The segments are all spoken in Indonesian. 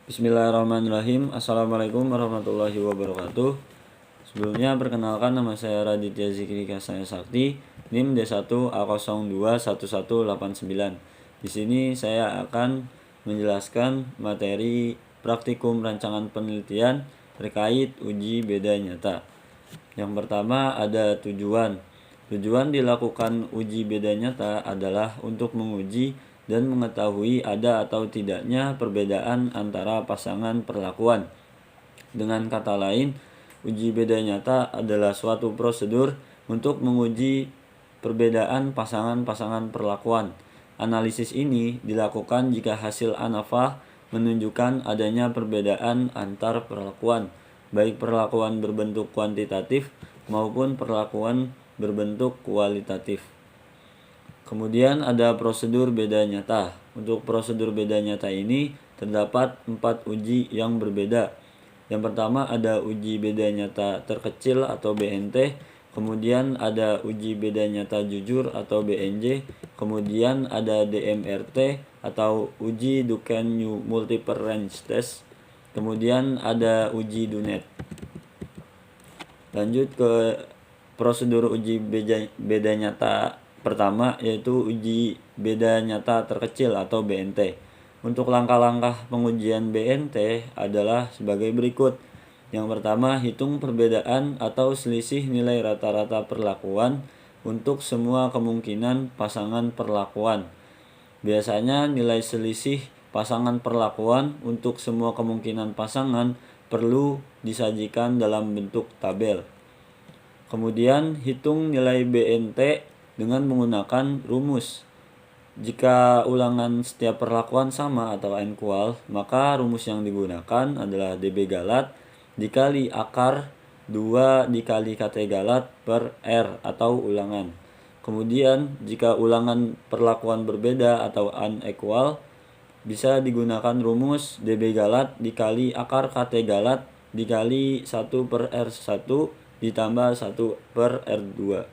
Bismillahirrahmanirrahim. Assalamualaikum warahmatullahi wabarakatuh. Sebelumnya perkenalkan, nama saya Raditya Zikri Kasaya Sakti, NIM D1A021189. Di sini saya akan menjelaskan materi praktikum rancangan penelitian terkait uji beda nyata. Yang pertama ada tujuan. Tujuan dilakukan uji beda nyata adalah untuk menguji dan mengetahui ada atau tidaknya perbedaan antara pasangan perlakuan. Dengan kata lain, uji beda nyata adalah suatu prosedur untuk menguji perbedaan pasangan-pasangan perlakuan. Analisis ini dilakukan jika hasil ANAFA menunjukkan adanya perbedaan antar perlakuan, baik perlakuan berbentuk kuantitatif maupun perlakuan berbentuk kualitatif. Kemudian ada prosedur beda nyata. Untuk prosedur beda nyata ini terdapat 4 uji yang berbeda. Yang pertama ada uji beda nyata terkecil atau BNT, kemudian ada uji beda nyata jujur atau BNJ, kemudian ada DMRT atau uji Duquesne Multiple Range Test, kemudian ada uji Dunet. Lanjut ke prosedur uji beda nyata pertama, yaitu uji beda nyata terkecil atau BNT. Untuk langkah-langkah pengujian BNT adalah sebagai berikut. Yang pertama, hitung perbedaan atau selisih nilai rata-rata perlakuan untuk semua kemungkinan pasangan perlakuan. Biasanya nilai selisih pasangan perlakuan untuk semua kemungkinan pasangan perlu disajikan dalam bentuk tabel. Kemudian hitung nilai BNT dengan menggunakan rumus. Jika ulangan setiap perlakuan sama atau n-kual, maka rumus yang digunakan adalah dB galat dikali akar 2 dikali kT galat per R atau ulangan. Kemudian jika ulangan perlakuan berbeda atau unequal, bisa digunakan rumus dB galat dikali akar kT galat dikali 1 per R1 ditambah 1 per R2.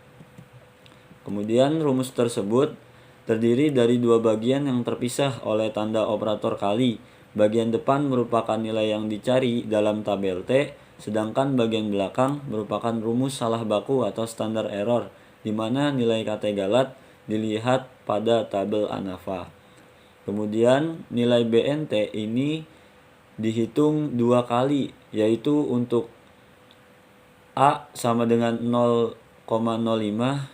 Kemudian rumus tersebut terdiri dari dua bagian yang terpisah oleh tanda operator kali. Bagian depan merupakan nilai yang dicari dalam tabel T, sedangkan bagian belakang merupakan rumus salah baku atau standar error, di mana nilai kT galat dilihat pada tabel ANAFA. Kemudian nilai BNT ini dihitung dua kali, yaitu untuk A sama dengan 0,05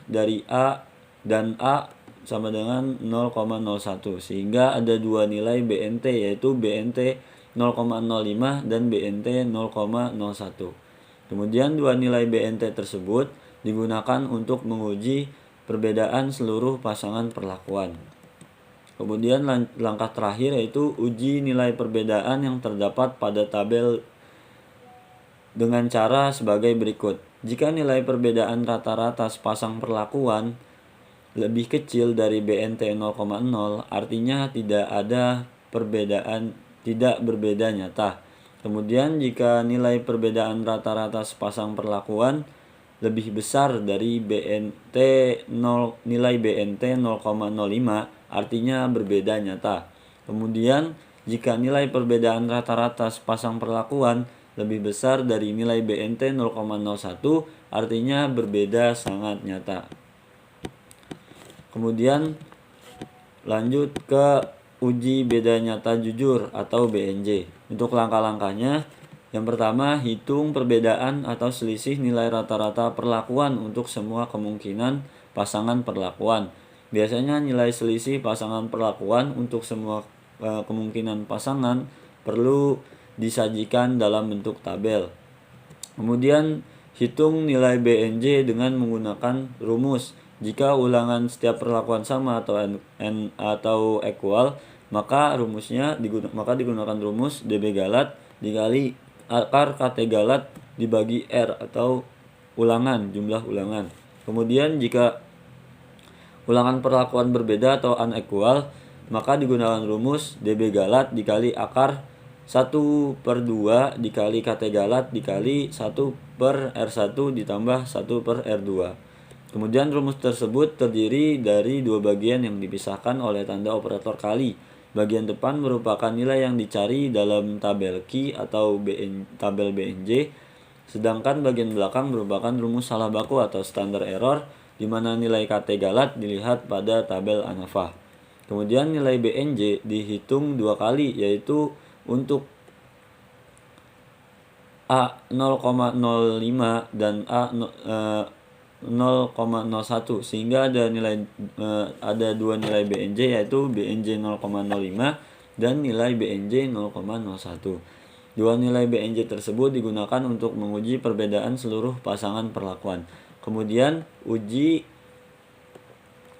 dari A dan A sama dengan 0,01, sehingga ada dua nilai BNT, yaitu BNT 0,05 dan BNT 0,01. Kemudian dua nilai BNT tersebut digunakan untuk menguji perbedaan seluruh pasangan perlakuan. Kemudian langkah terakhir yaitu uji nilai perbedaan yang terdapat pada tabel dengan cara sebagai berikut. Jika nilai perbedaan rata-rata sepasang perlakuan lebih kecil dari BNT 0,0, artinya tidak berbeda nyata. Kemudian jika nilai perbedaan rata-rata sepasang perlakuan lebih besar dari nilai BNT 0,05, artinya berbeda nyata. Kemudian jika nilai perbedaan rata-rata sepasang perlakuan lebih besar dari nilai BNT 0,01, artinya berbeda sangat nyata. Kemudian lanjut ke uji beda nyata jujur atau BNJ. Untuk langkah-langkahnya, yang pertama, hitung perbedaan atau selisih nilai rata-rata perlakuan untuk semua kemungkinan pasangan perlakuan. Biasanya nilai selisih pasangan perlakuan untuk semua kemungkinan pasangan perlu disajikan dalam bentuk tabel. Kemudian hitung nilai BNJ dengan menggunakan rumus. Jika ulangan setiap perlakuan sama atau equal, maka digunakan rumus dB galat dikali akar kT galat dibagi R atau jumlah ulangan. Kemudian jika ulangan perlakuan berbeda atau unequal, maka digunakan rumus dB galat dikali akar 1 per 2 dikali kT galat dikali 1 per R1 ditambah 1 per R2. Kemudian rumus tersebut terdiri dari dua bagian yang dipisahkan oleh tanda operator kali. Bagian depan merupakan nilai yang dicari dalam tabel Q atau tabel BNJ, sedangkan bagian belakang merupakan rumus salah baku atau standar error, di mana nilai KT galat dilihat pada tabel ANAFA. Kemudian nilai BNJ dihitung dua kali, yaitu untuk A 0,05 dan A 0,01, sehingga ada dua nilai BNJ, yaitu BNJ 0,05 dan nilai BNJ 0,01. Dua nilai BNJ tersebut digunakan untuk menguji perbedaan seluruh pasangan perlakuan. Kemudian uji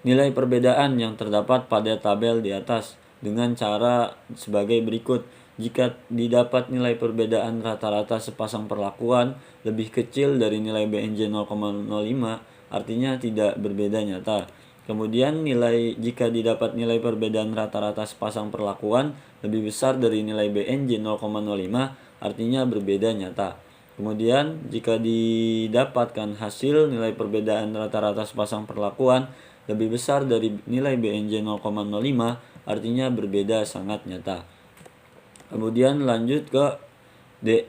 nilai perbedaan yang terdapat pada tabel di atas dengan cara sebagai berikut. Jika didapat nilai perbedaan rata-rata sepasang perlakuan lebih kecil dari nilai BNJ 0,05, artinya tidak berbeda nyata. Kemudian jika didapat nilai perbedaan rata-rata sepasang perlakuan lebih besar dari nilai BNJ 0,05, artinya berbeda nyata. Kemudian jika didapatkan hasil nilai perbedaan rata-rata sepasang perlakuan lebih besar dari nilai BNJ 0,05, artinya berbeda sangat nyata. Kemudian lanjut ke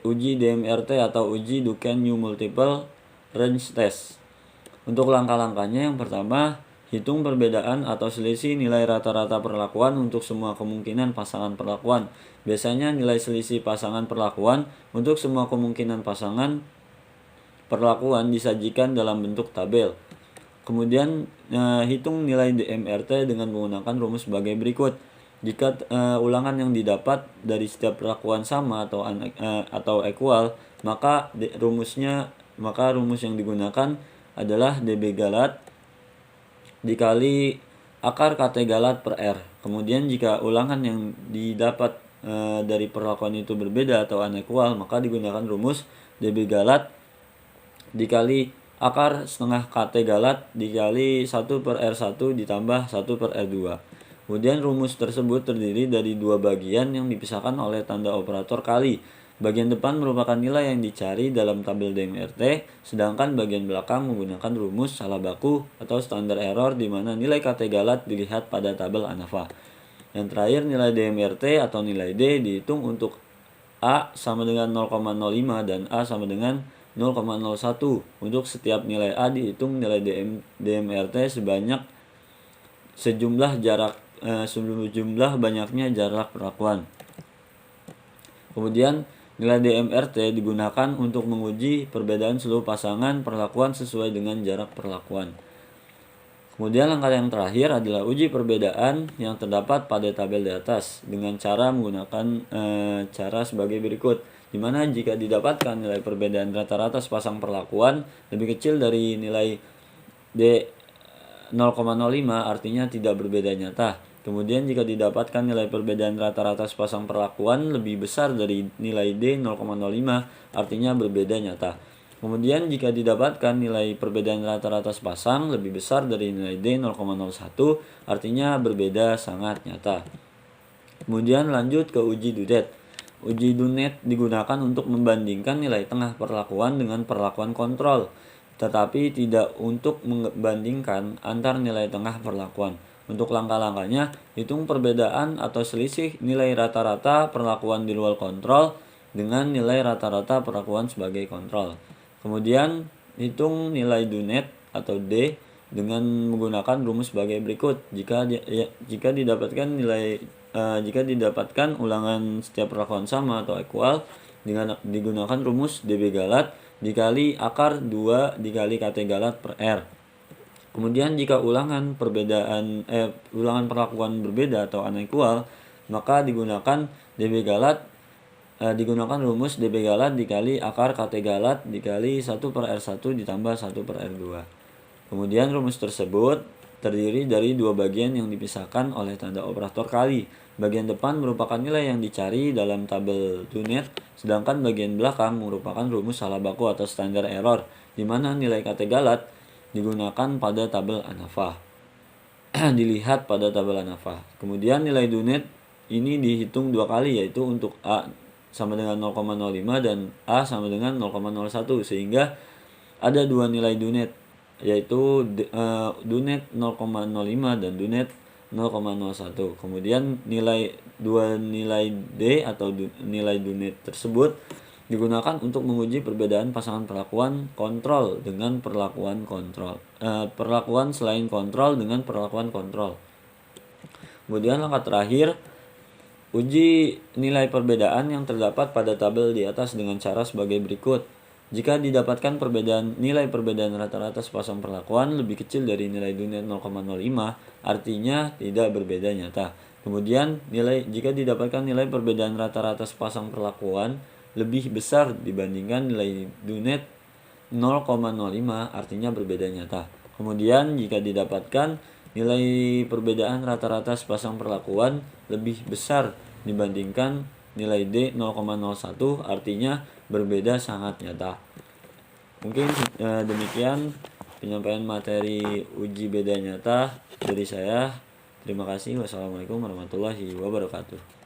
uji DMRT atau uji Duquesne New Multiple Range Test. Untuk langkah-langkahnya, yang pertama, hitung perbedaan atau selisih nilai rata-rata perlakuan untuk semua kemungkinan pasangan perlakuan. Biasanya nilai selisih pasangan perlakuan untuk semua kemungkinan pasangan perlakuan disajikan dalam bentuk tabel. Kemudian hitung nilai DMRT dengan menggunakan rumus sebagai berikut. Jika ulangan yang didapat dari setiap perlakuan sama atau equal, maka rumus yang digunakan adalah DB galat dikali akar KT galat per R. Kemudian jika ulangan yang didapat dari perlakuan itu berbeda atau unequal, maka digunakan rumus DB galat dikali akar setengah KT galat dikali 1 per R1 ditambah 1 per R2. Kemudian rumus tersebut terdiri dari dua bagian yang dipisahkan oleh tanda operator kali. Bagian depan merupakan nilai yang dicari dalam tabel DMRT, sedangkan bagian belakang menggunakan rumus salah baku atau standar error, di mana nilai KT galat dilihat pada tabel ANAFA. Yang terakhir, nilai DMRT atau nilai D dihitung untuk A sama dengan 0,05 dan A sama dengan 0,01. Untuk setiap nilai A dihitung nilai DMRT sejumlah banyaknya jarak perlakuan. Kemudian nilai DMRT digunakan untuk menguji perbedaan seluruh pasangan perlakuan sesuai dengan jarak perlakuan. Kemudian langkah yang terakhir adalah uji perbedaan yang terdapat pada tabel di atas dengan cara menggunakan cara sebagai berikut, di mana jika didapatkan nilai perbedaan rata-rata sepasang perlakuan lebih kecil dari nilai D 0,05, artinya tidak berbeda nyata. Kemudian jika didapatkan nilai perbedaan rata-rata sepasang perlakuan lebih besar dari nilai D 0,05, artinya berbeda nyata. Kemudian jika didapatkan nilai perbedaan rata-rata sepasang lebih besar dari nilai D 0,01, artinya berbeda sangat nyata. Kemudian lanjut ke uji Dudet. Uji Dudet digunakan untuk membandingkan nilai tengah perlakuan dengan perlakuan kontrol, tetapi tidak untuk membandingkan antar nilai tengah perlakuan. Untuk langkah-langkahnya, hitung perbedaan atau selisih nilai rata-rata perlakuan di luar kontrol dengan nilai rata-rata perlakuan sebagai kontrol. Kemudian hitung nilai Dudet atau D dengan menggunakan rumus sebagai berikut. Jika didapatkan ulangan setiap perlakuan sama atau equal, digunakan rumus DB galat dikali akar 2 dikali KT galat per R. Kemudian jika ulangan perlakuan berbeda atau unequal, maka digunakan rumus DB galat dikali akar KT galat dikali 1 per R1 ditambah 1 per R2. Kemudian rumus tersebut terdiri dari dua bagian yang dipisahkan oleh tanda operator kali. Bagian depan merupakan nilai yang dicari dalam tabel Dudet, sedangkan bagian belakang merupakan rumus salah baku atau standar error, di mana nilai KT galat digunakan pada tabel ANAFA. Dilihat pada tabel ANAFA. Kemudian nilai Dudet ini dihitung dua kali, yaitu untuk A sama dengan 0,05 dan A sama dengan 0,01, sehingga ada dua nilai Dudet, yaitu Dudet 0,05 dan Dudet 0,01. Kemudian dua nilai D atau nilai Dunit tersebut digunakan untuk menguji perbedaan pasangan perlakuan kontrol dengan perlakuan selain kontrol dengan perlakuan kontrol. Kemudian langkah terakhir, uji nilai perbedaan yang terdapat pada tabel di atas dengan cara sebagai berikut. Jika didapatkan nilai perbedaan rata-rata sepasang perlakuan lebih kecil dari nilai Dunit 0,05, artinya tidak berbeda nyata. Kemudian jika didapatkan nilai perbedaan rata-rata sepasang perlakuan lebih besar dibandingkan nilai Dunit 0,05, artinya berbeda nyata. Kemudian jika didapatkan nilai perbedaan rata-rata sepasang perlakuan lebih besar dibandingkan nilai D 0,01, artinya berbeda sangat nyata. Mungkin demikian penyampaian materi uji beda nyata dari saya. Terima kasih. Wassalamualaikum warahmatullahi wabarakatuh.